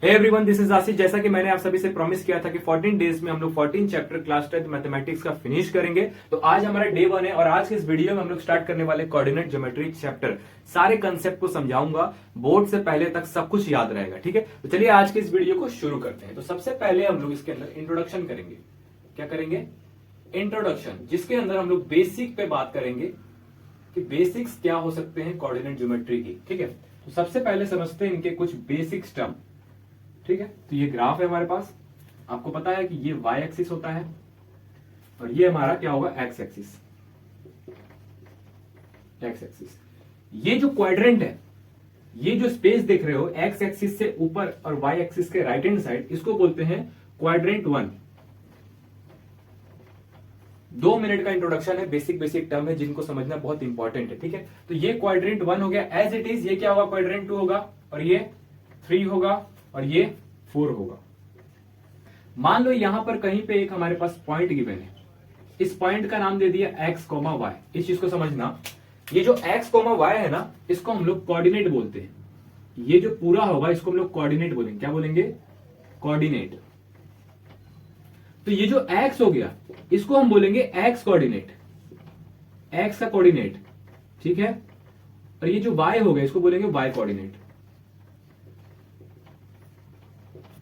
Hey everyone, this is आशीष। जैसा कि मैंने आप सभी से प्रॉमिस किया था कि 14 डेज में हम लोग 14 चैप्टर क्लास 10 मैथमेटिक्स का फिनिश करेंगे। तो आज हमारा डे 1 है और आज के इस वीडियो में हम लोग स्टार्ट करने वाले कोऑर्डिनेट ज्योमेट्री चैप्टर। सारे कंसेप्ट को समझाऊंगा, बोर्ड से पहले तक सब कुछ याद रहेगा। ठीक है, तो चलिए आज के इस वीडियो को शुरू करते हैं। तो सबसे पहले हम लोग इसके अंदर इंट्रोडक्शन करेंगे। क्या करेंगे? इंट्रोडक्शन, जिसके अंदर हम लोग बेसिक पे बात करेंगे कि बेसिक्स क्या हो सकते हैं कोऑर्डिनेट ज्योमेट्री की। ठीक है, तो सबसे पहले समझते हैं इनके कुछ बेसिक टर्म। ठीक है, तो ये ग्राफ है हमारे पास। आपको पता है कि ये y एक्सिस होता है और ये हमारा क्या होगा? x axis. x एक्सिस, ये जो क्वाड्रेंट है, ये जो स्पेस देख रहे हो x एक्सिस से ऊपर और y एक्सिस के राइट हैंड साइड, इसको बोलते हैं क्वाड्रेंट 1। 2 मिनट का इंट्रोडक्शन है, बेसिक टर्म है जिनको समझना बहुत इंपॉर्टेंट है। ठीक है, तो ये क्वाड्रेंट 1 हो गया एज इट इज। ये क्या होगा? क्वाड्रेंट 2 होगा और ये 3 होगा और ये 4 होगा। मान लो यहां पर कहीं पे एक हमारे पास पॉइंट गिवन है। इस पॉइंट का नाम दे दिया x, y। इस चीज को समझना, ये जो x, y है ना, इसको हम लोग कोऑर्डिनेट बोलते हैं। ये जो पूरा होगा इसको हम लोग कोऑर्डिनेट बोलेंगे। क्या बोलेंगे? कोऑर्डिनेट। तो ये जो x हो गया इसको हम बोलेंगे x कोऑर्डिनेट, x का कोऑर्डिनेट। ठीक है, और ये जो y हो गया इसको बोलेंगे y कोऑर्डिनेट।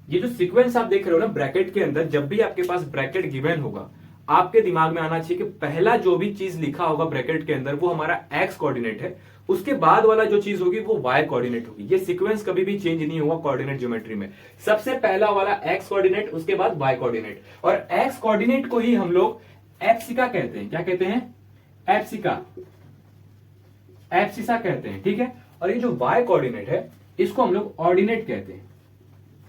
ये जो सीक्वेंस आप देख रहे हो ना ब्रैकेट के अंदर, जब भी आपके पास ब्रैकेट गिवन होगा, आपके दिमाग में आना चाहिए कि पहला जो भी चीज लिखा होगा ब्रैकेट के अंदर वो हमारा x कोऑर्डिनेट है, उसके बाद वाला जो चीज होगी वो y कोऑर्डिनेट होगी। ये सीक्वेंस कभी भी चेंज नहीं होगा कोऑर्डिनेट ज्योमेट्री में। सबसे पहला वाला x कोऑर्डिनेट, उसके बाद y कोऑर्डिनेट। और x कोऑर्डिनेट को ही हम लोग एब्सिका कहते हैं। क्या कहते हैं? एब्सिका, एब्सिसा कहते हैं। ठीक है, और ये जो y कोऑर्डिनेट है इसको हम लोग ऑर्डिनेट कहते हैं।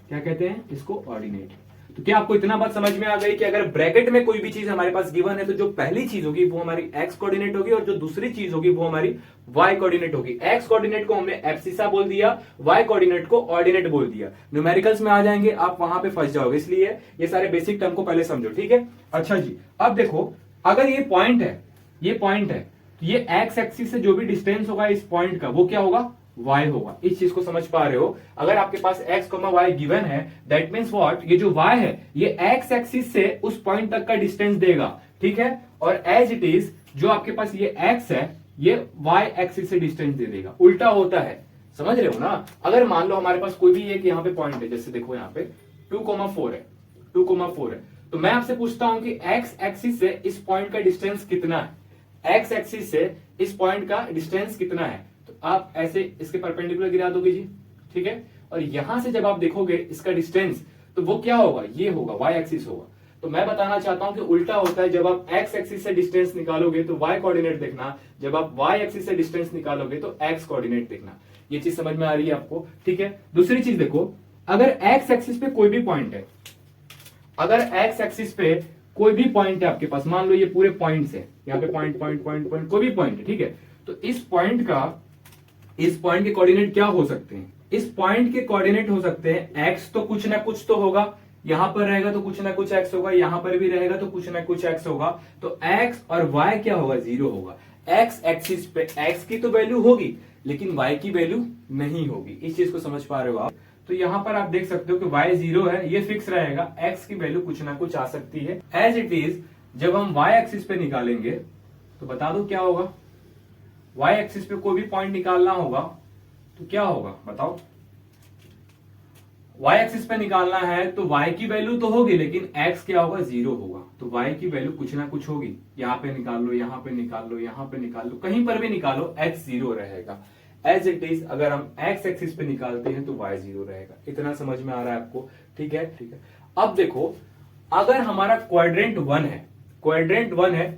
क्या कहते हैं? इसको ऑर्डिनेट। तो क्या आपको इतना बात समझ में आ गई कि अगर ब्रैकेट में कोई भी चीज हमारे पास गिवन है तो जो पहली चीज होगी वो हमारी x कोऑर्डिनेट होगी और जो दूसरी चीज होगी वो हमारी y कोऑर्डिनेट होगी। x कोऑर्डिनेट को हमने एब्सिसा बोल दिया, y कोऑर्डिनेट को ऑर्डिनेट बोल दिया। न्यूमेरिकल्स में आ जाएंगे आप, वहां पे फंस जाओगे, इसलिए ये सारे बेसिक टर्म को पहले समझो। ठीक है, अच्छा जी, अब देखो, अगर ये पॉइंट है, ये पॉइंट है, तो ये x एक्सिस से जो भी डिस्टेंस होगा इस पॉइंट का वो क्या होगा? y होगा। इस चीज को समझ पा रहे हो? अगर आपके पास x, y गिवन है, दैट मींस व्हाट? ये जो y है ये x एक्सिस से उस पॉइंट तक का डिस्टेंस देगा। ठीक है, और एज इट इज जो आपके पास ये x है ये y एक्सिस से डिस्टेंस दे देगा। उल्टा होता है, समझ रहे हो ना? अगर मान लो हमारे पास कोई भी एक यहाँ पे पॉइंट है, जैसे देखो यहाँ पे 2,4 है, 2,4 है, तो मैं आपसे पूछता हूं कि x एक्सिस से इस पॉइंट का डिस्टेंस कितना है? x एक्सिस से इस पॉइंट का डिस्टेंस कितना है? आप ऐसे इसके परपेंडिकुलर गिरा दोगे जी। ठीक है, और यहां से जब आप देखोगे इसका डिस्टेंस तो वो क्या होगा? ये होगा, y एक्सिस होगा। तो मैं बताना चाहता हूं कि उल्टा होता है। जब आप x एक्सिस से डिस्टेंस निकालोगे तो y कोऑर्डिनेट देखना, जब आप y एक्सिस से डिस्टेंस निकालोगे तो x कोऑर्डिनेट देखना। ये चीज समझ में आ रही है आपको? ठीक है, दूसरी चीज देखो, अगर x एक्सिस पे कोई भी पॉइंट है, अगर x एक्सिस पे कोई भी पॉइंट है आपके पास, मान लो ये पूरे पॉइंट्स है, यहाँ पे पॉइंट पॉइंट पॉइंट पॉइंट कोई भी पॉइंट है, ठीक है, तो इस पॉइंट के कोऑर्डिनेट क्या हो सकते हैं? इस पॉइंट के कोऑर्डिनेट हो सकते हैं x, तो कुछ ना कुछ तो होगा, यहां पर रहेगा तो कुछ ना कुछ x होगा, यहां पर भी रहेगा तो कुछ ना कुछ x होगा। तो x और y क्या होगा? 0 होगा। x एक्सिस पे x की तो वैल्यू होगी लेकिन y की वैल्यू नहीं होगी। इस चीज को समझ पा रहे हो आप? तो यहां पर आप देख सकते हो कि y 0 है, ये फिक्स रहेगा, x की वैल्यू कुछ ना कुछ आ सकती है। एज इट इज जब हम y एक्सिस पे निकालेंगे तो बता दो क्या होगा? y एक्सिस पे कोई भी पॉइंट निकालना होगा तो क्या होगा बताओ? y एक्सिस पे निकालना है तो y की वैल्यू तो होगी लेकिन x क्या होगा? 0 होगा। तो y की वैल्यू कुछ ना कुछ होगी। यहां पे निकाल लो, यहां पे निकाल लो, यहां पे निकाल लो, कहीं पर भी निकालो, x 0 रहेगा। एज इट इज अगर हम x एक्सिस पे निकालते हैं तो y 0 रहेगा। इतना समझ में आ रहा है आपको? ठीक है, ठीक है। अब देखो, अगर हमारा क्वाड्रेंट 1 है, क्वाड्रेंट 1 है,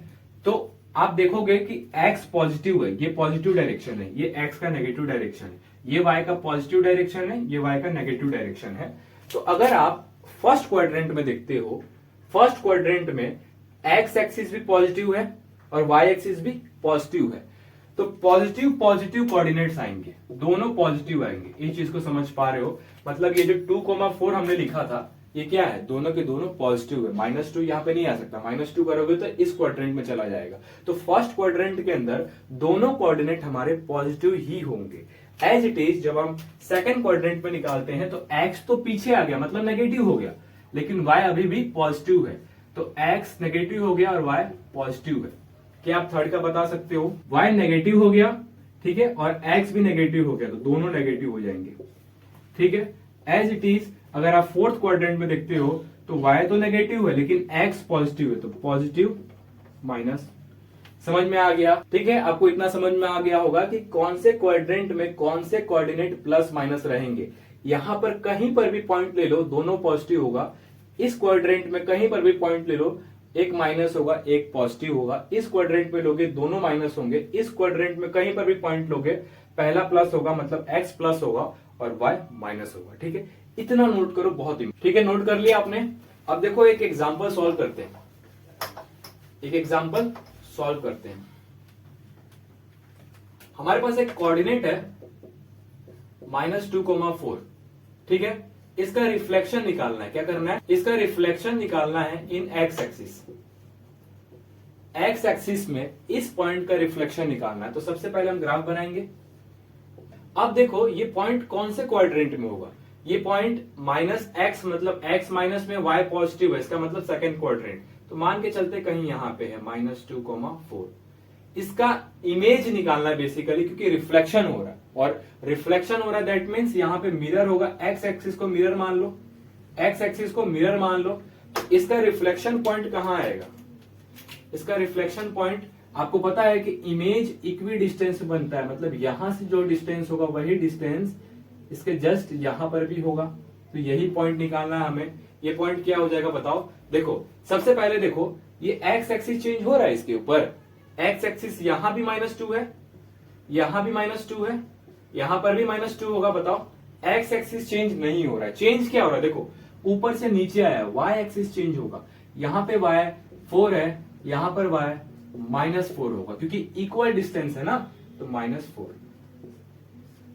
तो आप देखोगे कि x पॉजिटिव है, ये पॉजिटिव डायरेक्शन है, ये x का नेगेटिव डायरेक्शन है, ये y का पॉजिटिव डायरेक्शन है, ये y का नेगेटिव डायरेक्शन है। तो अगर आप फर्स्ट क्वाड्रेंट में देखते हो, फर्स्ट क्वाड्रेंट में x एक्सिस भी पॉजिटिव है और y एक्सिस भी पॉजिटिव है, तो पॉजिटिव पॉजिटिव कोऑर्डिनेट्स आएंगे, दोनों पॉजिटिव आएंगे। इस चीज को समझ पा रहे हो? मतलब ये जो 2,4 हमने लिखा था ये क्या है? दोनों के दोनों पॉजिटिव है। -2 यहाँ पे नहीं आ सकता, -2 करोगे तो इस क्वाड्रेंट में चला जाएगा। तो फर्स्ट क्वाड्रेंट के अंदर दोनों कोऑर्डिनेट हमारे पॉजिटिव ही होंगे। एज इट इज जब हम सेकंड क्वाड्रेंट में निकालते हैं तो x तो पीछे आ गया, मतलब नेगेटिव हो गया, लेकिन y अभी भी पॉजिटिव है। तो x नेगेटिव हो गया और y पॉजिटिव है। क्या आप थर्ड का बता सकते हो? y नेगेटिव हो गया, ठीक है, और x भी नेगेटिव हो गया, तो दोनों नेगेटिव हो जाएंगे, ठीक है। एज इट इज अगर आप फोर्थ क्वाड्रेंट में देखते हो तो y तो नेगेटिव है लेकिन x पॉजिटिव है, तो पॉजिटिव माइनस। समझ में आ गया? ठीक है, आपको इतना समझ में आ गया होगा कि कौन से क्वाड्रेंट में कौन से कोऑर्डिनेट प्लस माइनस रहेंगे। यहां पर कहीं पर भी पॉइंट ले लो, दोनों पॉजिटिव होगा। इस क्वाड्रेंट में कहीं पर भी पॉइंट ले लो, एक माइनस होगा एक पॉजिटिव होगा। इस क्वाड्रेंट में लोगे दोनों माइनस होंगे। इस क्वाड्रेंट में कहीं पर भी पॉइंट लोगे, पहला प्लस होगा मतलब x प्लस होगा और y माइनस होगा, ठीक है। इतना नोट करो, बहुत ही, ठीक है। नोट कर लिया आपने? अब देखो एक एग्जांपल सॉल्व करते हैं, एक एग्जांपल सॉल्व करते हैं। हमारे पास एक कोऑर्डिनेट है -2,4, ठीक है। इसका रिफ्लेक्शन निकालना है। क्या करना है? इसका रिफ्लेक्शन निकालना है इन एक्स एक्सिस। एक्स एक्सिस में इस पॉइंट का रिफ्लेक्शन निकालना है। तो सबसे पहले हम ग्राफ बनाएंगे। अब देखो ये पॉइंट कौन से क्वाड्रेंट में होगा? ये पॉइंट -x, मतलब x माइनस में y पॉजिटिव है, इसका मतलब सेकंड क्वाड्रेंट। तो मान के चलते कहीं यहां पे है -2,4। इसका इमेज निकालना है बेसिकली, क्योंकि रिफ्लेक्शन हो रहा है, और रिफ्लेक्शन हो रहा है दैट मीन्स यहां पे मिरर होगा। एक्स एक्सिस को मिरर मान लो, एक्स एक्सिस को मिरर मान लो। तो इसका रिफ्लेक्शन पॉइंट कहां आएगा? इसका रिफ्लेक्शन पॉइंट आपको पता है कि इमेज इक्वी डिस्टेंस बनता है, मतलब यहां से जो डिस्टेंस होगा वही डिस्टेंस इसके जस्ट यहां पर भी होगा। तो यही पॉइंट निकालना है हमें। ये पॉइंट क्या हो जाएगा बताओ? देखो सबसे पहले देखो ये एक्स एक्सिस चेंज हो रहा है इसके ऊपर। एक्स एक्सिस यहां भी -2 है, यहां भी -2 है, यहां पर भी -2 होगा। बताओ एक्स एक्सिस चेंज नहीं हो रहा है। चेंज क्या हो रहा है? देखो ऊपर से नीचे आया, वाई एक्सिस चेंज होगा। यहां पे वाई 4 है, यहां पर वाई -4 होगा, क्योंकि इक्वल डिस्टेंस है ना। तो -4,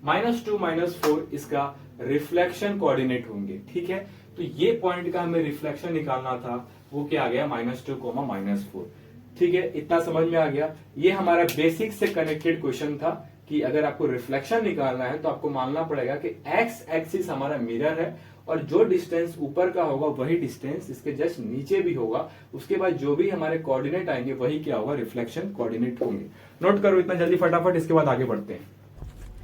-2 -4 इसका रिफ्लेक्शन कोऑर्डिनेट होंगे, ठीक है। तो ये पॉइंट का हमें रिफ्लेक्शन निकालना था, वो क्या आ गया? -2, -4, ठीक है। इतना समझ में आ गया? ये हमारा बेसिक से कनेक्टेड क्वेश्चन था कि अगर आपको रिफ्लेक्शन निकालना है तो आपको मानना पड़ेगा कि एक्स एक्सिस हमारा मिरर है, और जो डिस्टेंस ऊपर का होगा वही डिस्टेंस इसके जस्ट नीचे भी होगा। उसके बाद जो भी हमारे कोऑर्डिनेट आएंगे वही क्या होगा? रिफ्लेक्शन कोऑर्डिनेट होंगे। नोट करो इतना जल्दी फटाफट, इसके बाद आगे बढ़ते हैं,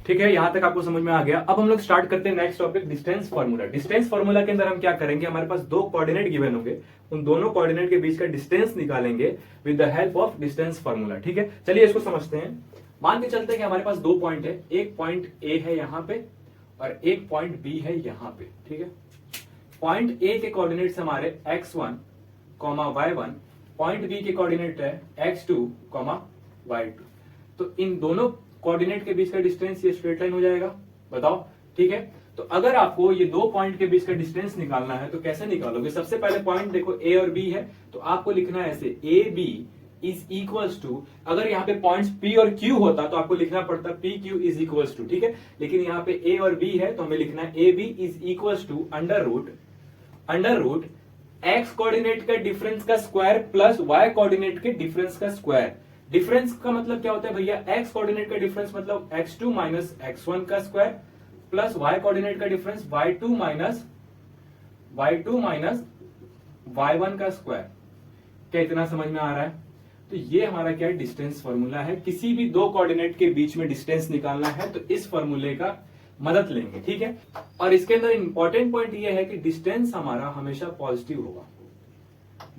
ठीक है। यहां तक आपको समझ में आ गया। अब हम लोग स्टार्ट करते हैं next topic, distance formula. Distance formula के अंदर हम क्या करेंगे? हमारे पास दो कोऑर्डिनेट गिवन होंगे, उन दोनों कोऑर्डिनेट के बीच का डिस्टेंस निकालेंगे with the help of distance formula, ठीक है। चलिए इसको समझते हैं। मान के चलते हैं कि हमारे पास दो पॉइंट है, एक पॉइंट ए है यहां पे और एक पॉइंट बी है यहां पे, ठीक है। पॉइंट ए के कोऑर्डिनेट्स हमारे x1, y1, पॉइंट बी के कोऑर्डिनेट है x2, y2। तो इन दोनों कोऑर्डिनेट के बीच का डिस्टेंस ये स्ट्रेट लाइन हो जाएगा। बताओ, ठीक है। तो अगर आपको ये दो पॉइंट के बीच का डिस्टेंस निकालना है तो कैसे निकालोगे? सबसे पहले पॉइंट देखो ए और बी है, तो आपको लिखना है ऐसे, A B is equals to, अगर यहाँ पे पॉइंट्स P और Q होता तो आपको लिखना पड़ता PQ इज इक्वल्स टू, ठीक है। लेकिन यहाँ पे A और B है तो हमें लिखना है AB is equals to under root X coordinate का डिफरेंस का स्क्वायर प्लस वाई कोऑर्डिनेट के डिफरेंस का स्क्वायर। डिफरेंस का मतलब क्या होता है भैया? एक्स कोऑर्डिनेट का डिफरेंस मतलब x2 माइनस x1 का स्क्वायर प्लस वाई कोऑर्डिनेट का डिफरेंस y2 माइनस y1 का स्क्वायर। क्या इतना समझ में आ रहा है? तो ये हमारा क्या है? डिस्टेंस फार्मूला है। किसी भी दो कोऑर्डिनेट के बीच में डिस्टेंस निकालना है तो इस फार्मूले का मदद लेंगे, ठीक है। और इसके अंदर इंपॉर्टेंट पॉइंट ये है कि डिस्टेंस हमारा हमेशा पॉजिटिव होगा।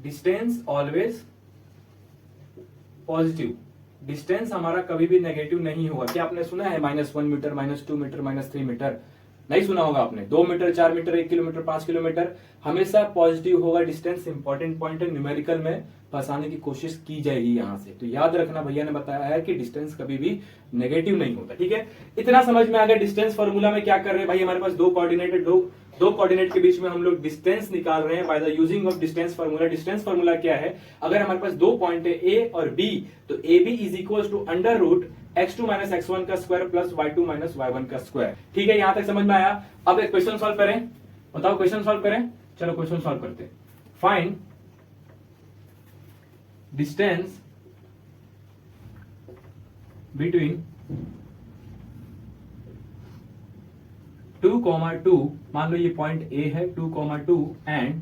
Distance always positive. डिस्टेंस हमारा कभी भी नेगेटिव नहीं होगा। क्या आपने सुना है -1 मीटर, -2 मीटर, -3 मीटर? नहीं सुना होगा आपने। 2 मीटर, 4 मीटर, 1 किलोमीटर, 5 किलोमीटर, हमेशा पॉजिटिव होगा डिस्टेंस। इंपॉर्टेंट पॉइंट है, न्यूमेरिकल में फंसाने की कोशिश की जाएगी यहां से। तो याद रखना, भैया ने बताया है कि डिस्टेंस कभी भी नेगेटिव नहीं होता, ठीक है। इतना समझ में आ गया। डिस्टेंस फॉर्मूला में क्या कर रहे हैं भाई? हमारे पास दो कोऑर्डिनेट है, दो कोऑर्डिनेट के बीच में हम लोग डिस्टेंस निकाल रहे हैं by the using of distance formula. Distance formula क्या है? अगर हमारे पास दो पॉइंट है ए और बी, तो A B is equal to under root x2 minus x1 का square plus y2 minus y1 का स्क्वायर, ठीक है। यहां तक समझ में आया? अब एक क्वेश्चन सॉल्व करें। बताओ क्वेश्चन सॉल्व करें। चलो क्वेश्चन सॉल्व करते हैं। फाइंड डिस्टेंस बिटवीन 2,2 मान लो ये पॉइंट ए है 2,2 एंड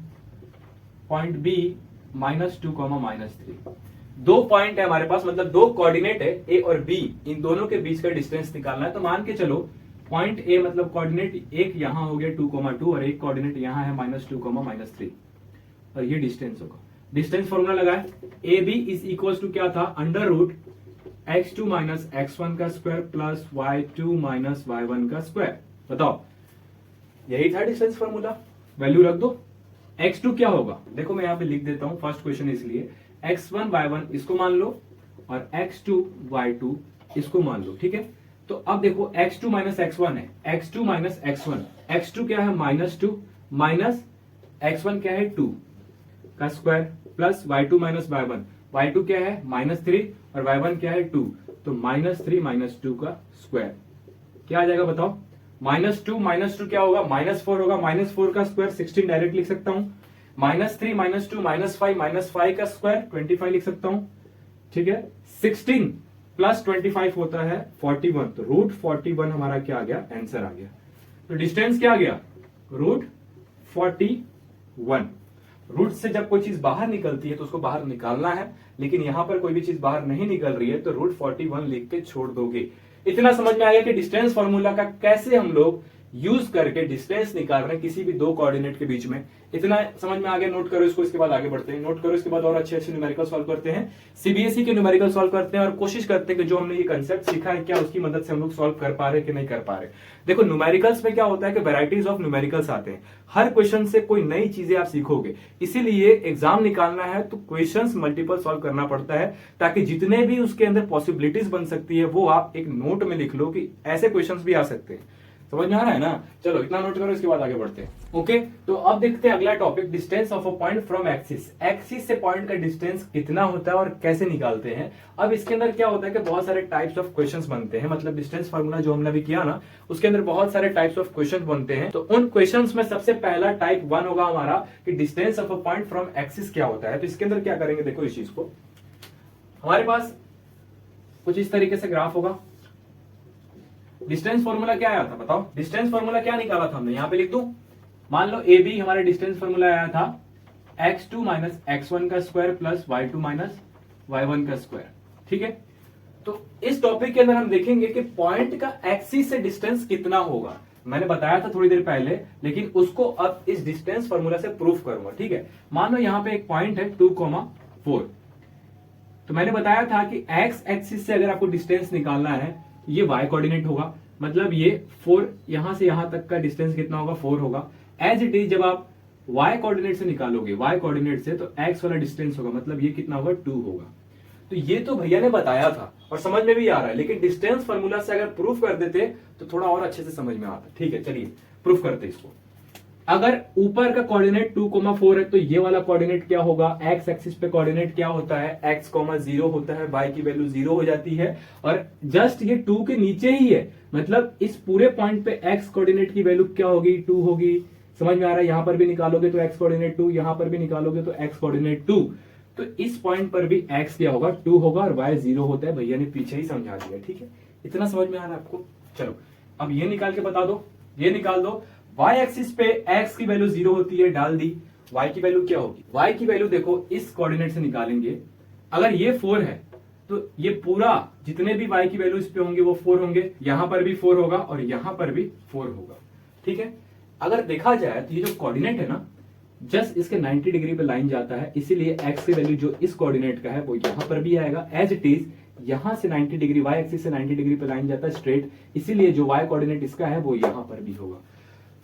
पॉइंट बी -2, -3। दो पॉइंट है हमारे पास, मतलब दो कोऑर्डिनेट है ए और बी, इन दोनों के बीच का डिस्टेंस निकालना है। तो मान के चलो पॉइंट ए मतलब कोऑर्डिनेट एक यहां हो गया 2,2 और एक कोऑर्डिनेट यहां है -2, -3 और ये डिस्टेंस होगा। डिस्टेंस फॉर्मूला लगाए, A B is equal to क्या था, √x2 - x1 का स्क्वायर प्लस y2 - y1 का स्क्वायर। बताओ, यही था डिस्टेंस फॉर्मूला, वैल्यू रख दो। x2 क्या होगा, देखो मैं यहां पे लिख देता हूं, फर्स्ट क्वेश्चन इसलिए x1 y1 इसको मान लो और x2 y2 इसको मान लो, ठीक है। तो अब देखो x2 - x1 है, x2 - x1, x2 क्या है -2 माइनस x1 क्या है 2 का square plus y2 - y1, y2 क्या है -3 और y1 क्या है 2, तो -3 - 2 का स्क्वायर क्या आ जाएगा बताओ। -2 क्या होगा, -4 होगा, -4 का स्क्वायर 16 डायरेक्ट लिख सकता हूं, -3 - 2 -5 का स्क्वायर 25 लिख सकता हूं, ठीक है। 16 प्लस 25 होता है 41, तो √41 हमारा क्या आ गया, आंसर आ गया। तो डिस्टेंस क्या आ गया, √41। रूट से जब कोई चीज बाहर निकलती है तो उसको बाहर निकालना है, लेकिन यहां पर कोई भी चीज बाहर नहीं निकल रही है तो √41 लिख के छोड़ दोगे। इतना समझ में आ गया कि डिस्टेंस फॉर्मूला का कैसे हम लोग यूज करके डिस्टेंस निकाल रहे हैं किसी भी दो कोऑर्डिनेट के बीच में। इतना समझ में आ गया, नोट करो इसको, इसके बाद आगे बढ़ते हैं। नोट करो, इसके बाद और अच्छे अच्छे न्यूमेरिकल सॉल्व करते हैं, सीबीएसई के न्यूमेरिकल सॉल्व करते हैं और कोशिश करते हैं कि जो हमने ये कंसेप्ट सीखा है क्या उसकी मदद से हम लोग सॉल्व कर पा रहे हैं कि नहीं कर पा रहे। देखो न्यूमेरिकल्स में क्या होता है कि वैरायटीज ऑफ न्यूमेरिकल्स आते हैं, हर क्वेश्चन से कोई नई चीजें आप सीखोगे, इसीलिए एग्जाम निकालना है तो क्वेश्चंस मल्टीपल सॉल्व करना पड़ता है, ताकि जितने भी उसके अंदर पॉसिबिलिटीज बन सकती है वो आप एक नोट में लिख लो कि ऐसे क्वेश्चंस भी आ सकते हैं। समझ में आ रहा है ना, चलो इतना नोट करो, इसके बाद आगे बढ़ते हैं। ओके, तो अब देखते हैं अगला topic, distance of a point from axis. Axis से पॉइंट का डिस्टेंस कितना होता है और कैसे निकालते हैं। अब इसके अंदर क्या होता है कि बहुत सारे टाइप्स ऑफ क्वेश्चंस बनते हैं, मतलब डिस्टेंस फार्मूला जो हमने अभी किया ना उसके अंदर बहुत सारे टाइप्स ऑफ क्वेश्चन बनते हैं। तो उन क्वेश्चंस में सबसे पहला टाइप 1 होगा हमारा कि distance of a point from axis क्या होता है। तो इसके अंदर क्या करेंगे, देखो इस चीज को, हमारे पास कुछ इस तरीके से ग्राफ होगा। डिस्टेंस फॉर्मूला क्या आया था बताओ, डिस्टेंस फॉर्मूला क्या निकाला था हमने, यहां पे लिख दूं। मान लो ए बी हमारा डिस्टेंस फॉर्मूला आया था x2 - x1 का स्क्वायर प्लस y2 - y1 का स्क्वायर, ठीक है। तो इस टॉपिक के अंदर हम देखेंगे कि पॉइंट का एक्सिस से डिस्टेंस कितना होगा। मैंने बताया था थोड़ी देर पहले, लेकिन उसको अब इस डिस्टेंस फॉर्मूला से प्रूफ करूंगा, ठीक है। मान लो यहां पे एक पॉइंट है 2,4, तो मैंने बताया था कि x एक्सिस से अगर आपको डिस्टेंस निकालना है, ये y कोऑर्डिनेट होगा, मतलब ये 4 यहां से यहां तक का डिस्टेंस कितना होगा, 4 होगा। एज इट इज जब आप y कोऑर्डिनेट से निकालोगे, y कोऑर्डिनेट से, तो x वाला डिस्टेंस होगा, मतलब ये कितना होगा, 2 होगा। तो ये तो भैया ने बताया था और समझ में भी आ रहा है, लेकिन डिस्टेंस फॉर्मूला से अगर प्रूफ कर देते तो थोड़ा और अच्छे से समझ में आता। ठीक है, चलिए प्रूफ करते इसको। अगर ऊपर का कोऑर्डिनेट 2,4 है तो ये वाला कोऑर्डिनेट क्या होगा, x एक्सिस पे कोऑर्डिनेट क्या होता है, x, 0 होता है, y की वैल्यू 0 हो जाती है, और जस्ट ये 2 के नीचे ही है, मतलब इस पूरे पॉइंट पे x कोऑर्डिनेट की वैल्यू क्या होगी, 2 होगी। समझ में आ रहा है, यहां पर भी निकालोगे तो x कोऑर्डिनेट 2, यहां पर भी निकालोगे तो x कोऑर्डिनेट 2, तो इस पॉइंट पर भी x क्या होगा, 2 होगा, और y 0 होता है। भैया ने पीछे ही समझा दिया, ठीक है, इतना समझ में आ रहा है आपको। चलो अब ये निकाल के बता दो, ये निकाल दो, y एक्सिस पे x की वैल्यू 0 होती है, डाल दी, y की वैल्यू क्या होगी, y की वैल्यू देखो इस कोऑर्डिनेट से निकालेंगे। अगर ये 4 है तो ये पूरा जितने भी y की वैल्यू इस पे होंगे वो 4 होंगे, यहां पर भी 4 होगा और यहां पर भी 4 होगा, ठीक है। अगर देखा जाए तो ये जो कोऑर्डिनेट है ना, जस्ट इसके 90 डिग्री पे लाइन जाता है, इसीलिए x की वैल्यू जो इस कोऑर्डिनेट का है वो यहां पर भी आएगा एज इट इज। यहां से 90 डिग्री, y एक्सिस से 90 डिग्री पे लाइन जाता है स्ट्रेट, इसीलिए जो y कोऑर्डिनेट इसका है वो यहां पर भी होगा।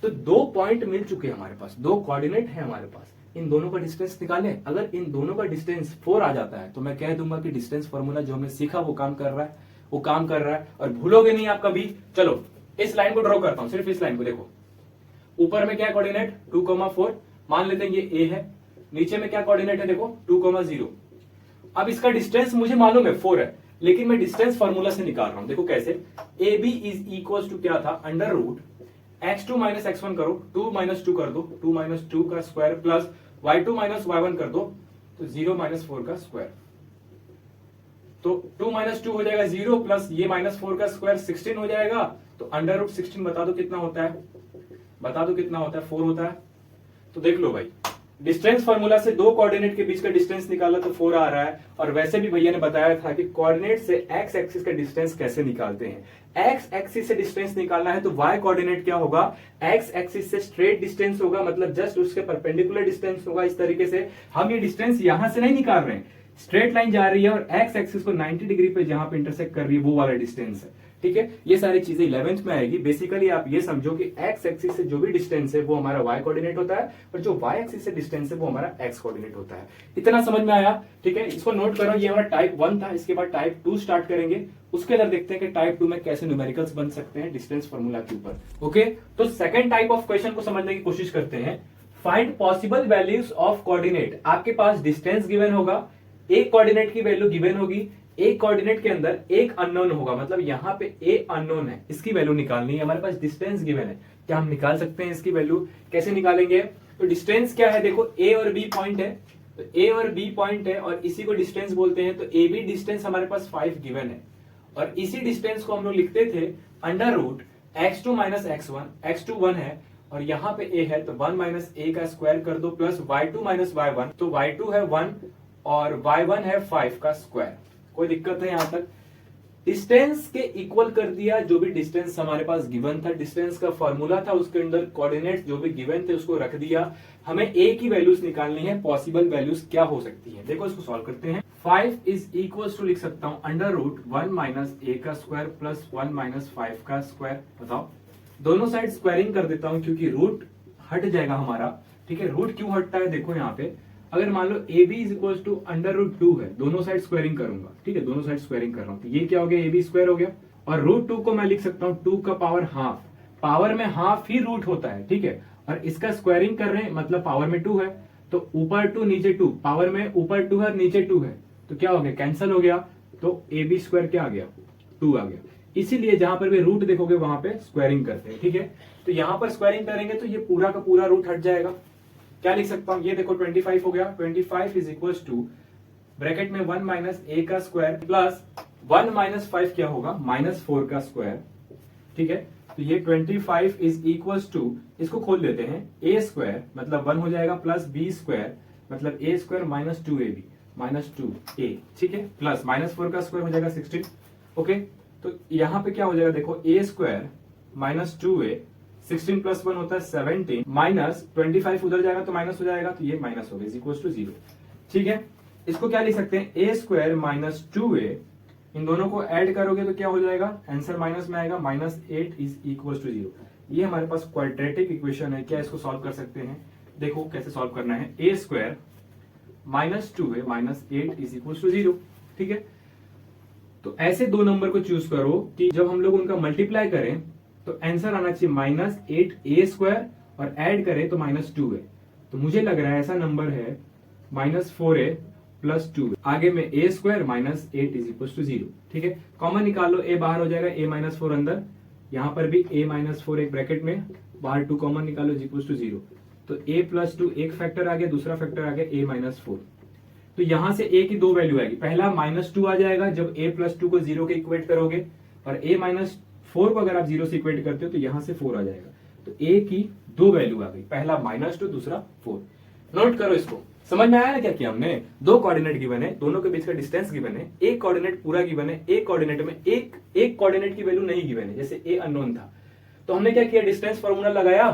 तो 2 पॉइंट मिल चुके हैं हमारे पास, 2 कोऑर्डिनेट है हमारे पास, इन दोनों का डिस्टेंस निकालें। अगर इन दोनों का डिस्टेंस 4 आ जाता है तो मैं कह दूंगा कि डिस्टेंस फॉर्मूला जो हमने सीखा वो काम कर रहा है, वो काम कर रहा है, और भूलोगे नहीं आप कभी। चलो इस लाइन को ड्रॉ करता हूं, सिर्फ इस लाइन को देखो। ऊपर में क्या कोऑर्डिनेट 2,4, मान लेते हैं ये a है, नीचे में क्या कोऑर्डिनेट है देखो 2,0। अब इसका डिस्टेंस मुझे मालूम है 4 है, लेकिन मैं डिस्टेंस फॉर्मूला से निकाल रहा हूं, देखो कैसे। ab इज इक्वल टू क्या था, अंडर रूट x2 - x1 करो, 2 - 2 कर दो, 2 - 2 का स्क्वायर प्लस y2 - y1 कर दो, तो 0 - 4 का स्क्वायर, तो 2 - 2 हो जाएगा 0 प्लस ये -4 का स्क्वायर 16 हो जाएगा, तो अंडर रूट 16 बता दो कितना होता है, बता दो कितना होता है, 4 होता है। तो देख लो भाई, डिस्टेंस फॉर्मूला से दो कोऑर्डिनेट के बीच का डिस्टेंस निकाला तो 4 आ रहा है। और वैसे भी भैया ने बताया था कि कोऑर्डिनेट से एक्स एक्सिस का डिस्टेंस कैसे निकालते हैं। एक्स एक्सिस से डिस्टेंस निकालना है तो वाई कोऑर्डिनेट क्या होगा, एक्स एक्सिस से स्ट्रेट डिस्टेंस होगा, मतलब जस्ट उसके परपेंडिकुलर डिस्टेंस होगा। इस तरीके से हम ये डिस्टेंस यहां से नहीं निकाल रहे हैं, स्ट्रेट लाइन जा रही है और एक्स एक्सिस को 90 डिग्री पे जहां पे इंटरसेक्ट कर रही है वो वाला डिस्टेंस है। ठीक है, ये सारी चीजें 11th में आएगी। बेसिकली आप ये समझो कि एक्स एक्सिस से जो भी डिस्टेंस है वो हमारा वाई कोऑर्डिनेट होता है, और जो वाई एक्सिस से डिस्टेंस है वो हमारा एक्स कोऑर्डिनेट होता है। इतना समझ में आया? ठीक है, इसको नोट करो, ये हमारा टाइप 1 था। इसके बाद टाइप 2 स्टार्ट करेंगे, उसके अंदर देखते हैं कि टाइप 2 में कैसे न्यूमेरिकल्स बन सकते हैं डिस्टेंस फॉर्मूला के ऊपर। ओके, तो सेकंड टाइप ऑफ क्वेश्चन को समझने की कोशिश करते हैं। Find possible values of coordinate. आपके पास डिस्टेंस गिवन होगा, एक कोऑर्डिनेट की वैल्यू गिवन होगी, एक कोऑर्डिनेट के अंदर एक अननोन होगा, मतलब यहाँ पे ए अननोन है, इसकी वैल्यू निकालनी है। हमारे पास डिस्टेंस गिवन है, क्या हम निकाल सकते हैं इसकी वैल्यू? कैसे निकालेंगे? तो डिस्टेंस क्या है, देखो ए और बी पॉइंट है, तो ए और बी पॉइंट है और इसी को डिस्टेंस बोलते हैं। तो ए बी डिस्टेंस हमारे पास 5 गिवन है, और इसी डिस्टेंस को हम लोग लिखते थे under root x2 minus x1, x2 1 है और यहाँ पे a है, तो 1 माइनस a का स्क्वायर कर दो प्लस y2 माइनस y1, तो y2 है 1 और y1 है 5 का स्क्वायर। कोई दिक्कत है यहां तक? डिस्टेंस के इक्वल कर दिया जो भी डिस्टेंस हमारे पास गिवन था, डिस्टेंस का फॉर्मूला था, उसके अंदर कोऑर्डिनेट्स जो भी गिवन थे उसको रख दिया। हमें a की वैल्यूज निकालनी है, पॉसिबल वैल्यूज क्या हो सकती है। देखो इसको सॉल्व करते हैं। 5 इज इक्वल टू लिख सकता हूं अंडर रूट 1 माइनस a का स्क्वायर प्लस 1 माइनस 5 का स्क्वायर। बताओ, दोनों साइड स्क्वायरिंग कर देता हूं क्योंकि रूट हट जाएगा हमारा। ठीक है, रूट क्यों हटता है देखो यहाँ पे, अगर मान लो A B is equal to under root 2 है, दोनों साइड स्क्वायरिंग करूंगा। ठीक है, दोनों साइड स्क्वायरिंग कर रहा हूं, तो ये क्या हो गया, ए बी स्क्वायर हो गया। और रूट 2 को मैं लिख सकता हूँ 2 का पावर हाफ, पावर में हाफ ही रूट होता है। ठीक है, और इसका स्क्वायरिंग कर रहे हैं मतलब पावर में 2 है, तो ऊपर 2 नीचे 2, पावर में ऊपर 2 है नीचे 2 है, तो क्या हो गया, कैंसिल हो गया। तो ए बी स्क्वायर क्या आ गया, 2 आ गया। इसीलिए जहां पर भी रूट देखोगे वहां पे स्क्वायरिंग करते हैं। ठीक है, तो यहां पर स्क्वायरिंग करेंगे तो ये पूरा का पूरा रूट हट जाएगा। क्या लिख सकता हूं, ये देखो 25 हो गया। 25 इज इक्वल टू ब्रैकेट में 1 माइनस ए का स्क्वायर प्लस 1 माइनस 5 क्या होगा, माइनस 4 का स्क्वायर। ठीक है, तो ये 25 इज इक्वल टू, इसको खोल देते हैं, ए स्क्वायर मतलब 1 हो जाएगा प्लस बी स्क्वायर मतलब ए square minus 2ab minus 2a। ठीक है, प्लस माइनस 4 का स्क्वायर हो जाएगा 16। ओके, तो यहां पे क्या हो जाएगा देखो, ए स्क्वायर माइनस 2a, 16 प्लस 1 होता है 17 माइनस 25 उधर जाएगा तो माइनस हो जाएगा, तो ये माइनस हो गया इक्वल टू 0। ठीक है, इसको क्या लिख सकते हैं, ए स्क्वायर माइनस 2a, इन दोनों को ऐड करोगे तो क्या हो जाएगा, आंसर माइनस में आएगा, माइनस 8 इज इक्वल टू 0। ये हमारे पास क्वाड्रेटिक इक्वेशन है। क्या इसको सॉल्व कर सकते हैं? देखो कैसे सॉल्व करना है, A square minus 2a minus 8 is equal to 0। ठीक है, तो ऐसे दो नंबर को चूज करो कि जब हम लोग उनका मल्टीप्लाई करें तो आंसर आना चाहिए माइनस 8a स्क्वायर और ऐड करें तो माइनस 2a। तो मुझे लग रहा है ऐसा नंबर है माइनस 4a प्लस 2, आगे में a square minus 8 is equal to 0। ठीक है, कॉमन निकाल लो, a बाहर हो जाएगा, a माइनस 4 अंदर, यहां पर भी a माइनस 4 एक ब्रैकेट में, बाहर 2 कॉमन निकालो इज इक्वल टू 0। तो a प्लस 2 एक फैक्टर आ गया, दूसरा फैक्टर आ गया a माइनस 4। तो यहां से a की दो वैल्यू आएगी, पहला माइनस 2 आ जाएगा जब a प्लस 2 को 0 के इक्वेट करोगे, और a माइनस 4 को अगर आप 0 से इक्वेट करते हो तो यहां से 4 आ जाएगा। तो a की दो वैल्यू आ गई, पहला माइनस 2 दूसरा 4। नोट करो इसको, समझ में आया ना क्या किया हमने? दो कोऑर्डिनेट गिवन है, दोनों के बीच का डिस्टेंस गिवन है, एक कोऑर्डिनेट पूरा गिवन है, एक कोऑर्डिनेट में एक कोऑर्डिनेट की वैल्यू नहीं गिवन है, जैसे a अननोन था। तो हमने क्या किया, डिस्टेंस फॉर्मूला लगाया,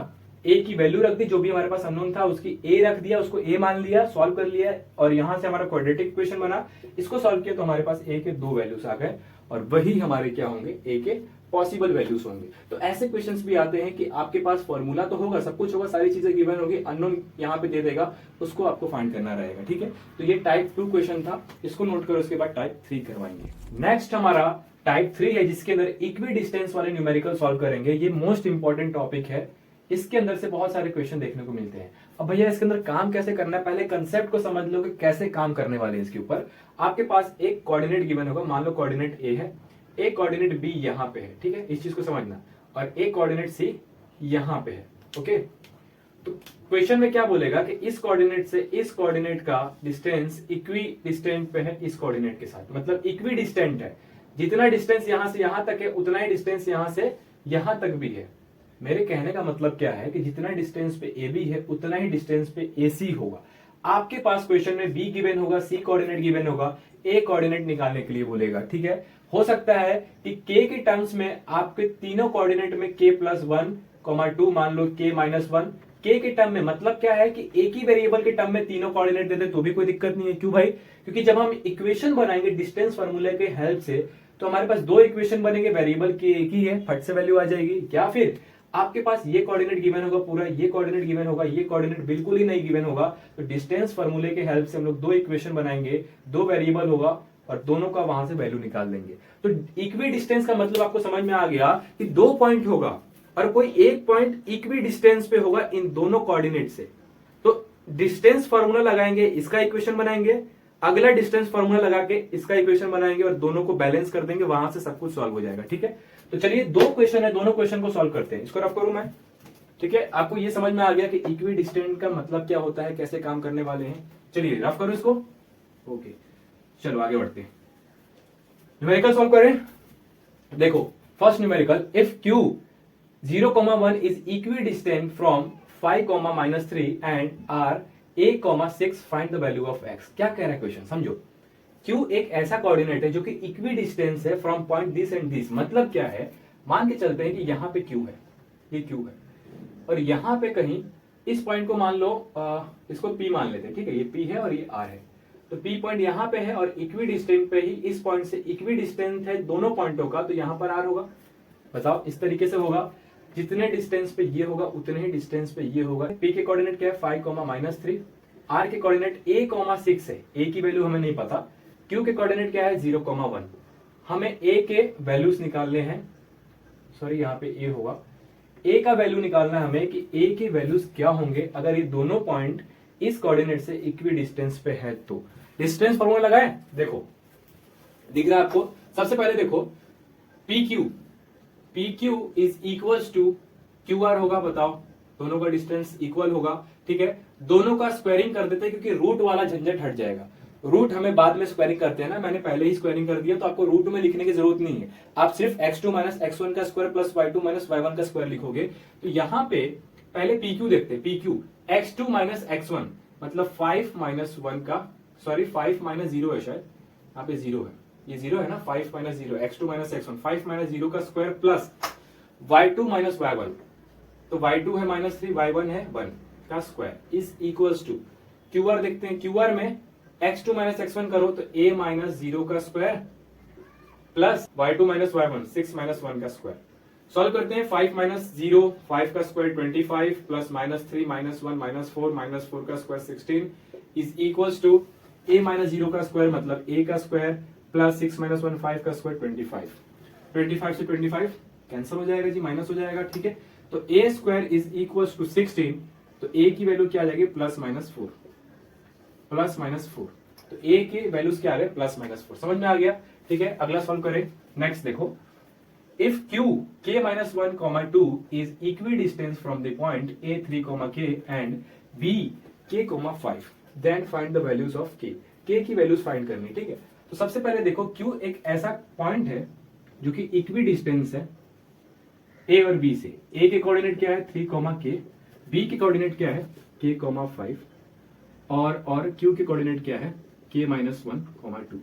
a की वैल्यू रख दी, जो भी हमारे पास अननोन था उसकी a रख दिया, उसको a मान लिया, सॉल्व कर लिया, और यहां से हमारा क्वाड्रेटिक इक्वेशन बना। इसको सॉल्व किया तो हमारे पास a के दो वैल्यूज आ गए, और वही हमारे क्या होंगे, a के पॉसिबल वैल्यूज होंगे। तो ऐसे क्वेश्चंस भी आते हैं कि आपके पास फॉर्मूला तो होगा, सब कुछ होगा, सारी चीजें गिवन होगी, अननोन यहाँ पे दे देगा, उसको आपको फाइंड करना रहेगा। ठीक है, तो ये टाइप 2 क्वेश्चन था, इसको नोट करो, उसके बाद टाइप 3 करवाएंगे। नेक्स्ट हमारा टाइप 3 है, जिसके अंदर इक्वी डिस्टेंस वाले न्यूमेरिकल सॉल्व करेंगे। ये मोस्ट इंपॉर्टेंट टॉपिक है, इसके अंदर से बहुत सारे क्वेश्चन देखने को मिलते हैं। अब भैया इसके अंदर काम कैसे करना है, पहले कंसेप्ट को समझ लो कि कैसे काम करने वाले हैं इसके ऊपर। आपके पास एक कोऑर्डिनेट गिवन होगा, मान लो कोऑर्डिनेट ए है, एक कोऑर्डिनेट बी यहाँ पे है, ठीक है, इस चीज को समझना, और एक कोऑर्डिनेट सी यहाँ पे है। ओके, तो क्वेश्चन में क्या बोलेगा कि इस कोऑर्डिनेट से इस कोऑर्डिनेट का डिस्टेंस इक्वी डिस्टेंट पे है इस कोऑर्डिनेट के साथ, मतलब इक्वी डिस्टेंट है, जितना डिस्टेंस यहां से यहां तक है उतना ही डिस्टेंस यहां से यहां तक भी है। मेरे कहने का मतलब क्या है कि जितना डिस्टेंस पे ए बी है उतना ही डिस्टेंस पे ए सी होगा। आपके पास क्वेश्चन में बी गिवन होगा, सी कोऑर्डिनेट गिवन होगा, ए कोऑर्डिनेट निकालने के लिए बोलेगा, ठीक है। हो सकता है कि के के टर्म्स में आपके तीनों कोऑर्डिनेट में के प्लस 1, 2 मान लो के माइनस 1, के टर्म में मतलब क्या है कि एक ही वेरिएबल के टर्म में तीनों कोऑर्डिनेट देते तो भी कोई दिक्कत नहीं है। क्यों भाई? क्योंकि जब हम इक्वेशन बनाएंगे डिस्टेंस फार्मूला के हेल्प से तो हमारे पास दो इक्वेशन बनेंगे, वेरिएबल की एक ही है, फट से वैल्यू आ जाएगी। या फिर आपके पास ये कोऑर्डिनेट गिवन होगा पूरा, ये कोऑर्डिनेट गिवन होगा, ये कोऑर्डिनेट बिल्कुल ही नहीं गिवन होगा, तो डिस्टेंस फार्मूले के हेल्प से हम लोग दो इक्वेशन बनाएंगे, दो वेरिएबल होगा और दोनों का वहां से वैल्यू निकाल देंगे। तो इक्वी डिस्टेंस का मतलब आपको समझ में आ गया कि दो पॉइंट होगा और कोई एक पॉइंट इक्वी डिस्टेंस पे होगा इन दोनों कोऑर्डिनेट से। तो डिस्टेंस फार्मूला लगाएंगे, इसका इक्वेशन बनाएंगे, अगला डिस्टेंस फार्मूला लगा के इसका इक्वेशन बनाएंगे और दोनों को बैलेंस कर देंगे, वहां से सब कुछ सॉल्व हो जाएगा। ठीक है, तो चलिए दो क्वेश्चन है, दोनों क्वेश्चन को सॉल्व करते हैं। इसको रफ करूं मैं, ठीक है। आपको ये समझ में आ गया कि इक्वी डिस्टेंस का मतलब क्या होता है, कैसे काम करने वाले हैं। चलिए रफ करो इसको। ओके, चलो आगे बढ़ते हैं, न्यूमेरिकल सॉल्व करें। देखो first numerical, if Q 0,1 is equidistant from 5,-3 and R a,6 find the value of x। क्या कह रहा है क्वेश्चन, समझो। Q एक ऐसा कोऑर्डिनेट है जो कि इक्विडिस्टेंस है from point this and this. मतलब क्या है, मान के चलते हैं कि यहाँ पे Q है, ये Q है और यहाँ पे कहीं इस पॉइंट को मान लो, इसको P मान लेते हैं, ठीक है। ये P है और ये R है, तो P पॉइंट यहाँ पे है और इक्विडिस्टेंस पे ही इस पॉइंट से इक्विडिस्टेंस है दोनों पॉइंटों का, तो यहाँ पर R होगा। बताओ, इस तरीके से होगा, जितने डिस्टेंस पे ये होगा उतने ही डिस्टेंस पे ये होगा। P के कोऑर्डिनेट क्या है 5,-3, R के कोऑर्डिनेट a,6 है, a की वैल्यू हमें नहीं पता, Q के कोऑर्डिनेट क्या है 0,1। हमें a के वैल्यूज निकालने हैं, सॉरी यहाँ पे a होगा, a का वैल्यू निकालना है हमें कि a के वैल्यूज क्या होंगे अगर ये दोनों पॉइंट इस कोऑर्डिनेट से इक्वी डिस्टेंस पे है। तो डिस्टेंस फॉर्मूला लगाएं, देखो दिख रहा है आपको। सबसे पहले देखो PQ is equals to QR होगा, बताओ दोनों का डिस्टेंस इक्वल होगा, ठीक है। दोनों का स्क्वायरिंग कर देते हैं क्योंकि रूट वाला झंझट हट जाएगा। रूट हमें बाद में स्क्वायरिंग करते हैं ना, मैंने पहले ही स्क्वायरिंग कर दिया, तो आपको रूट में लिखने की जरूरत नहीं है। आप सिर्फ x2 माइनस x1 का square plus y2 minus y1 का स्क्वायर लिखोगे। तो यहाँ पे पहले PQ देखते हैं, PQ x2 माइनस x1 मतलब 5 माइनस 1 का, सॉरी 5 माइनस 0 है शायद, यहाँ पे 0 है, ये 0 है ना, 5 minus 0 x2 minus x1, 5 minus 0 का square plus y2 minus y1, तो y2 है माइनस 3, y1 है 1 का square is equals to QR देखते हैं। QR में x2 माइनस x1 करो तो a माइनस 0 का square plus y2 minus y1 6 minus 1 का स्क्वायर। सॉल्व करते हैं, 5 माइनस 0 5 का square 25 plus minus 3 minus 1 minus 4 का square 16 is equals to a minus 0 का स्क्वायर मतलब a का स्क्वायर प्लस 6 माइनस 1 5 का स्क्वायर 25 से 25 कैंसिल हो जाएगा जी, माइनस हो जाएगा, ठीक है। तो a square is equals to 16, तो a की वैल्यू क्या आ जाएगी प्लस माइनस 4, तो a की वैल्यूज क्या आ गए प्लस माइनस 4। समझ में आ गया, ठीक है। अगला सॉल्व करें, नेक्स्ट देखो, if Q k minus 1, 2 is equidistant from the point A3, K and B k, 5, then find the values of k। k की वैल्यूज फाइंड करनी, ठीक है। तो सबसे पहले देखो Q एक ऐसा पॉइंट है जो कि इक्विडिस्टेंस है A और B से। A के कोऑर्डिनेट क्या है 3, K, B के कोऑर्डिनेट क्या है k, 5 और Q के कोऑर्डिनेट क्या है k minus 1, 2।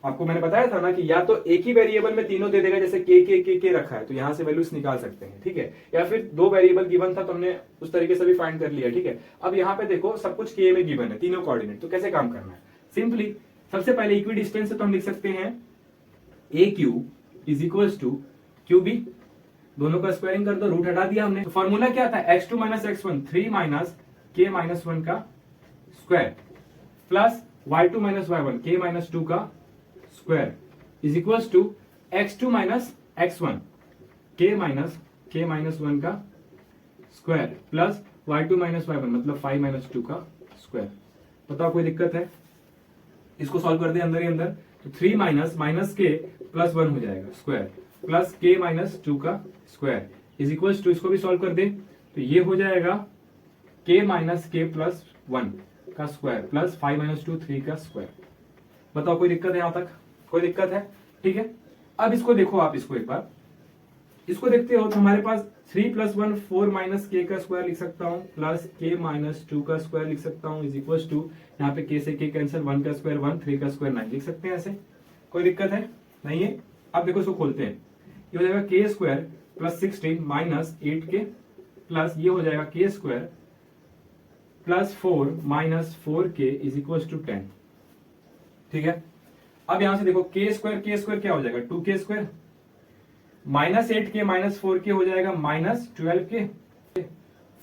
आपको मैंने बताया था ना कि या तो एक ही वेरिएबल में तीनों दे देगा, जैसे के रखा है तो यहां से वैल्यूज निकाल सकते हैं, ठीक है। या फिर दो वेरिएबल गिवन था तो हमने उस तरीके से भी फाइंड कर लिया, ठीक है। अब यहाँ पे देखो सब कुछ के में गिवन है, तीनों कोऑर्डिनेट, तो कैसे काम करना है, सिंपली सबसे पहले इक्वी डिस्टेंस से तो हम लिख सकते हैं AQ is equals to QB, दोनों का स्क्वायरिंग कर दो, रूट हटा दिया हमने। तो फॉर्मूला क्या था x2 minus x1 3 minus k minus 1 का square plus y2 minus y1 k minus 2 का square is equals to x2 minus x1 k minus 1 का square plus y2 minus y1 मतलब 5 माइनस 2 का स्क्वायर। बताओ कोई दिक्कत है, इसको सॉल्व कर दे अंदर ही अंदर, तो 3 माइनस के प्लस 1 हो जाएगा स्क्वायर प्लस k माइनस 2 का स्क्वायर इज इक्वल्स टू, इसको भी सॉल्व कर दे तो ये हो जाएगा k माइनस के प्लस 1 का स्क्वायर प्लस 5 माइनस 2 3 का स्क्वायर। बताओ कोई दिक्कत है, यहां तक कोई दिक्कत है, ठीक है। अब इसको देखो आप, इसको एक बार इसको देखते हो तो हमारे पास 3 + 1 4 - k का स्क्वायर लिख सकता हूँ, प्लस k - 2 का स्क्वायर लिख सकता हूँ, इज इक्वल टू यहाँ पे k से k कैंसिल, 1 का स्क्वायर 1, 3 का स्क्वायर 9 लिख सकते हैं। ऐसे कोई दिक्कत है नहीं है। अब देखो इसको खोलते हैं, ये हो जाएगा k square plus 16 minus 8k plus ये हो जाएगा k square plus 4 minus 4k is equal to 10। ठीक है, अब यहां से देखो k स्क्वायर क्या हो जाएगा 2k square minus 8k minus 4k हो जाएगा माइनस 12k,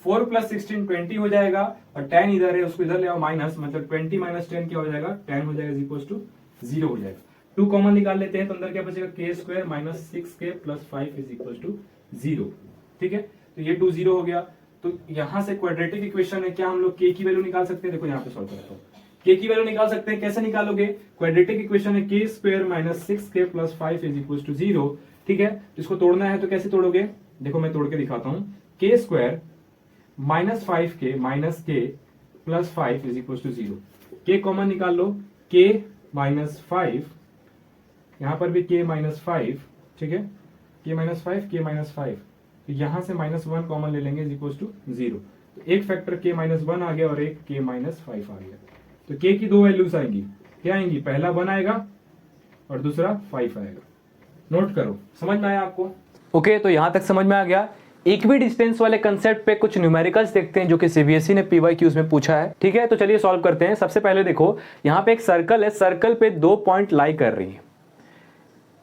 4 + 16 20 हो जाएगा, और 10 इधर है उसको इधर ले आओ माइनस, मतलब 20 - 10 क्या हो जाएगा 10 हो जाएगा, इज इक्वल टू 0 हो जाएगा। 2 कॉमन निकाल लेते हैं तो अंदर क्या बचेगा k square minus 6k plus 5 is equal to 0। ठीक है, तो ये 2 0 हो गया। तो यहां से क्वाड्रेटिक इक्वेशन है, क्या हम लोग k की वैल्यू निकाल सकते हैं? देखो यहाँ पे सॉल्व करता हूँ, k की वैल्यू निकाल सकते हैं। कैसे निकालोगे? क्वाड्रेटिक इक्वेशन है k square minus 6k plus 5 is equal to 0। ठीक है, इसको तोड़ना है तो कैसे तोड़ोगे? देखो मैं तोड़ के दिखाता हूं, k square minus 5k minus k plus 5 is equal to 0। k common निकाल लो, k माइनस 5, यहां पर भी k माइनस 5, ठीक है, k माइनस 5, k माइनस 5, तो यहां से -1 कॉमन ले लेंगे, इज इक्वल टू 0। तो एक फैक्टर k माइनस 1 आ गया और एक k माइनस 5 आ गया। तो k की दो वैल्यूज आएंगी, क्या आएंगी? पहला 1 आएगा और दूसरा 5 आएगा। नोट करो, समझ में आया आपको? ओके, तो यहां तक समझ में आ गया। इक्वी डिस्टेंस वाले कंसेप्ट पे कुछ न्यूमेरिकल्स देखते हैं जो कि सीबीएसई ने PYQs में पूछा है। ठीक है, तो चलिए सॉल्व करते हैं। सबसे पहले देखो, यहाँ पे एक सर्कल है, सर्कल पे 2 पॉइंट लाई कर रही है।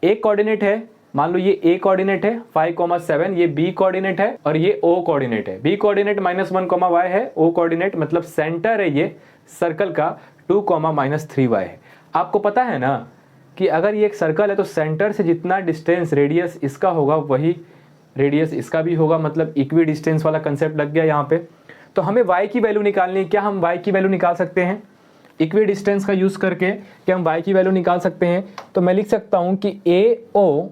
एक कोऑर्डिनेट है, मान लो ये A कोऑर्डिनेट है 5,7, ये B कोऑर्डिनेट है और ये O कोऑर्डिनेट है। B कोऑर्डिनेट -1, y है, O कोऑर्डिनेट मतलब सेंटर है ये सर्कल का 2, -3y है। आपको पता है ना कि अगर ये एक सर्कल है तो सेंटर से जितना डिस्टेंस रेडियस इसका होगा वही रेडियस इसका भी होगा, मतलब इक्वी डिस्टेंस वाला कंसेप्ट लग गया यहाँ पे। तो हमें y की वैल्यू निकालनी है। क्या हम y की वैल्यू निकाल सकते हैं इक्वी डिस्टेंस का यूज करके? क्या हम y की वैल्यू निकाल सकते हैं? तो मैं लिख सकता हूँ कि AO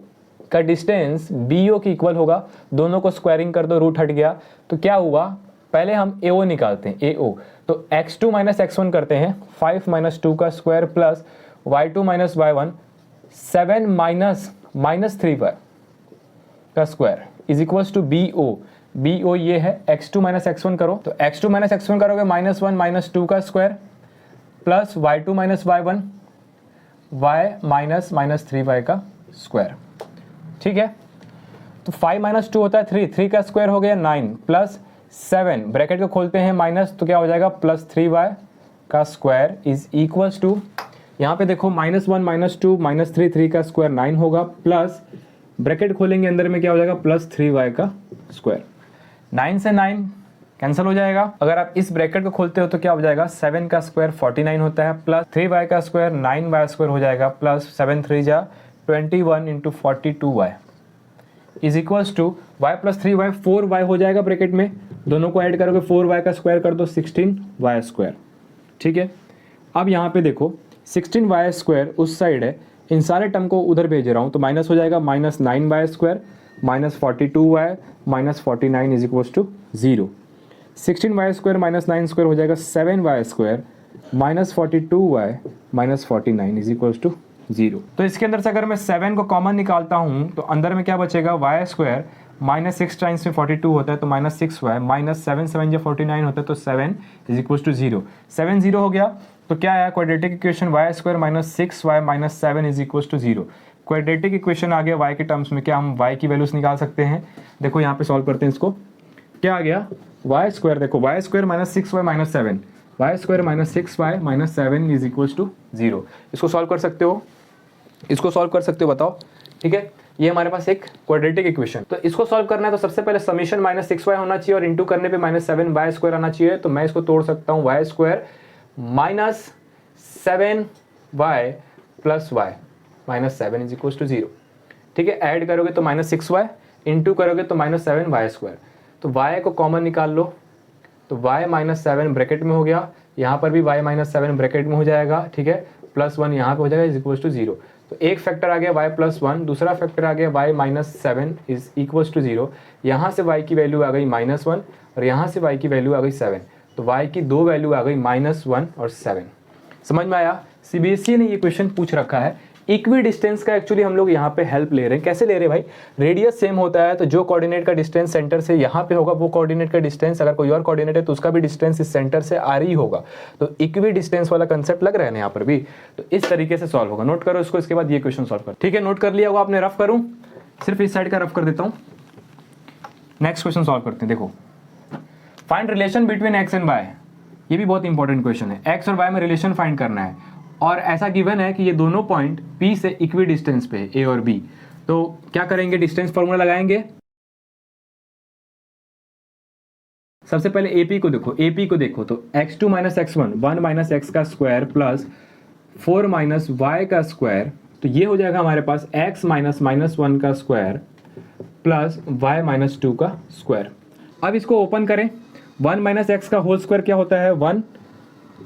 का डिस्टेंस BO की इक्वल होगा। दोनों को स्क्वायरिंग कर दो, रूट हट गया, तो क्या हुआ? पहले हम AO निकालते हैं, AO तो x2 - x1 करते हैं, 5 - 2 का square plus y2 - y1 7 - -3y का square is equals to BO ये है, x2 - x1 करो, तो x2 - x1 करोगे -1 - 2 का square plus y2 - y1 y -3y का स्क्वायर। ठीक है, तो 5 - 2 होता है 3 का स्क्वायर हो गया 9 प्लस 7, ब्रैकेट को खोलते हैं माइनस, तो क्या हो जाएगा +3y का स्क्वायर इज इक्वल्स टू, यहाँ पे देखो -1 - 2 -3, 3 का स्क्वायर 9 होगा, प्लस ब्रैकेट खोलेंगे अंदर में क्या हो जाएगा +3y का स्क्वायर। 9 से 9 कैंसिल हो जाएगा। अगर आप इस ब्रैकेट को खोलते हो तो क्या हो जाएगा 7 का स्क्वायर 49 होता है, प्लस 3y का स्क्वायर 9y स्क्वायर हो जाएगा, प्लस 7 3 जा 21 × 42y is equals to y + 3y 4y हो जाएगा। ब्रैकेट में दोनों को ऐड करोगे, 4y का स्क्वायर कर दो 16y स्क्वायर। ठीक है, अब यहाँ पे देखो 16y स्क्वायर उस साइड है, इन सारे टर्म को उधर भेज रहा हूँ, तो माइनस हो जाएगा -9y square -42y -49 is equals to 0। 16y square -9 square हो जाएगा 7y square -42y -49 is equals to 0। तो इसके अंदर से अगर मैं 7 को कॉमन निकालता हूँ तो अंदर में क्या बचेगा y स्क्वायर -6 टाइम्स में 42 होता है तो -6y -7 7 या 49 होता है तो 7 इज इक्वल्स टू 0। 7 0 हो गया, तो क्या आया quadratic equation y square -6y -7 is equals to 0। Quadratic equation आ गया y के टर्म्स में। क्या हम y की वैल्यूज निकाल सकते हैं? देखो यहाँ पे सॉल्व करते हैं इसको। क्या आ गया y स्क्वायर, देखो y square -6y -7, y square -6y -7 is equals to 0। इसको सॉल्व कर सकते हो, इसको सॉल्व कर सकते हो, बताओ। ठीक है, ये हमारे पास एक क्वाड्रेटिक इक्वेशन। तो इसको सॉल्व करना है तो सबसे पहले समीशन -6y होना चाहिए और इंटू करने पे -7y स्क्वायर आना चाहिए। तो मैं इसको तोड़ सकता हूँ, y square -7y plus y -7 is equals to 0। ठीक है, ऐड करोगे तो -6y, इंटू करोगे तो -7y स्क्वायर। तो y को कॉमन निकाल लो, तो y -7 ब्रैकेट में हो गया, यहाँ पर भी y -7 ब्रैकेट में हो जाएगा। ठीक है, +1 यहाँ पे हो जाएगा इज इक्वल्स टू 0। तो एक फैक्टर आ गया y +1, दूसरा फैक्टर आ गया y -7 इज इक्वल्स टू 0। यहाँ से y की वैल्यू आ गई -1 और यहाँ से y की वैल्यू आ गई 7। तो y की दो वैल्यू आ गई -1 और 7। समझ में आया? सीबीएसई ने ये क्वेश्चन पूछ रखा है इक्वी डिस्टेंस का एक्चुअली हम लोग यहाँ पे हेल्प ले रहे हैं। कैसे ले रहे हैं भाई, रेडियस सेम होता है तो जो कोऑर्डिनेट का डिस्टेंस सेंटर से यहाँ पे होगा वो कोऑर्डिनेट का डिस्टेंस अगर कोई और कोऑर्डिनेट है तो उसका भी डिस्टेंस इस सेंटर से आर ही होगा। तो इक्वी डिस्टेंस वाला कंसेप्ट लग रहा है ना यहाँ पर भी, तो इस तरीके से सॉल्व होगा। नोट करो इसको, इसके बाद ये क्वेश्चन सॉल्व कर। ठीक है, नोट कर लिया होगा आपने, रफ करूँ, सिर्फ इस साइड का रफ कर देता हूँ। नेक्स्ट क्वेश्चन सॉल्व करते हैं। देखो, find relation between X and Y, ये भी बहुत इंपॉर्टेंट क्वेश्चन है। एक्स और वाई में रिलेशन फाइंड करना है और ऐसा गिवन है कि ये दोनों पॉइंट P से इक्वी डिस्टेंस पे है, A और B। तो क्या करेंगे, डिस्टेंस फॉर्मूला लगाएंगे। सबसे पहले AP को देखो, AP को देखो तो x2 minus x1 1 minus X का स्क्वायर प्लस 4 माइनस वाई का स्क्वायर, तो ये हो जाएगा हमारे पास x माइनस माइनस 1 का स्क्वायर प्लस y माइनस 2 का स्क्वायर। अब इसको ओपन करें, 1 माइनस एक्स का होल स्क्वायर क्या होता है, 1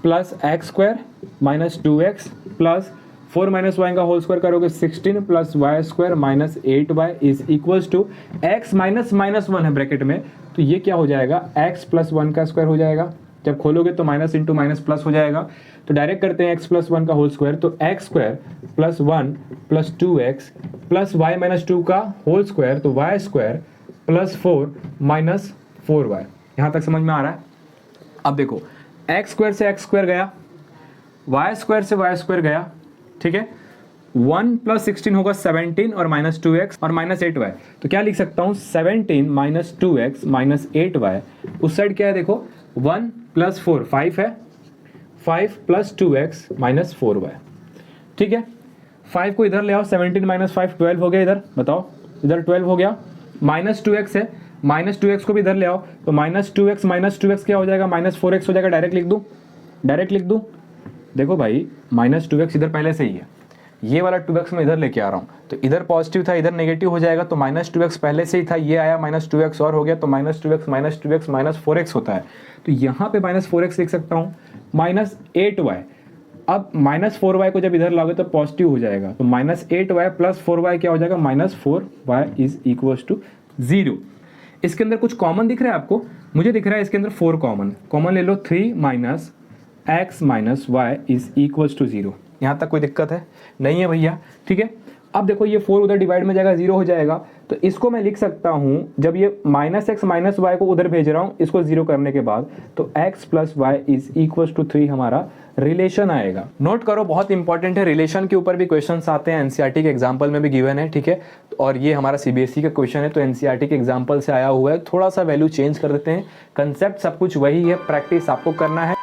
plus X square minus 2x plus 4 minus Y का होल स्क्वायर करोगे 16 plus Y square minus 8y is equals to x minus minus 1 है ब्रैकेट में, तो ये क्या हो जाएगा, x प्लस 1 का स्क्वायर हो जाएगा। जब खोलोगे तो माइनस इंटू माइनस प्लस हो जाएगा, तो डायरेक्ट करते हैं x प्लस 1 का होल स्क्वायर, तो x square plus 1 plus 2x plus Y minus 2 का होल स्क्वायर, तो Y square plus 4 minus 4y। यहाँ तक समझ में आ रहा है। अब देखो, एक्स स्क्वायर से एक्स स्क्वायर गया, वाई स्क्वायर से वाई स्क्वायर गया, ठीक है। 1 प्लस 16 होगा 17 और माइनस 2x और माइनस 8y, तो क्या लिख सकता हूँ 17 माइनस 2x माइनस 8y। उस साइड क्या है देखो, 1 प्लस 4 5 है, 5 प्लस 2x माइनस 4y, ठीक है। 5 को इधर ले आओ, 17 माइनस 5 12 हो गया, इधर बताओ, इधर 12 हो गया। माइनस 2x है, माइनस 2x को भी इधर ले आओ, तो माइनस 2x क्या हो जाएगा, माइनस 4x हो जाएगा। डायरेक्ट लिख दूँ। देखो भाई, माइनस 2x इधर पहले से ही है, ये वाला 2x मैं इधर लेके आ रहा हूँ, तो इधर पॉजिटिव था इधर नेगेटिव हो जाएगा, तो माइनस 2x पहले से ही था, ये आया माइनस 2x और हो गया, तो माइनस 2x माइनस 4x होता है। तो यहाँ पे माइनस 4x लिख सकता हूँ, माइनस 8y। अब माइनस 4y को जब इधर लाओगे तो पॉजिटिव हो जाएगा, तो माइनस 8y प्लस 4y क्या हो जाएगा, minus 4y is equals to 0। इसके अंदर कुछ कॉमन दिख रहा है आपको, मुझे दिख रहा है इसके अंदर 4 कॉमन ले लो, 3 minus X minus Y is equals to 0। यहाँ तक कोई दिक्कत है नहीं है भैया, ठीक है। अब देखो ये 4 उधर डिवाइड में जाएगा 0 हो जाएगा, तो इसको मैं लिख सकता हूँ, जब ये माइनस एक्स माइनस वाई को उधर भेज रहा हूँ इसको 0 करने के बाद, तो x plus Y is equals to 3 हमारा रिलेशन आएगा। नोट करो, बहुत इंपॉर्टेंट है, रिलेशन के ऊपर भी क्वेश्चंस आते हैं, एनसीईआरटी के एग्जांपल में भी गिवन है, ठीक है। और ये हमारा सीबीएसई का क्वेश्चन है, तो एनसीईआरटी के एग्जांपल से आया हुआ है, थोड़ा सा वैल्यू चेंज कर देते हैं, कंसेप्ट सब कुछ वही है, प्रैक्टिस आपको करना है।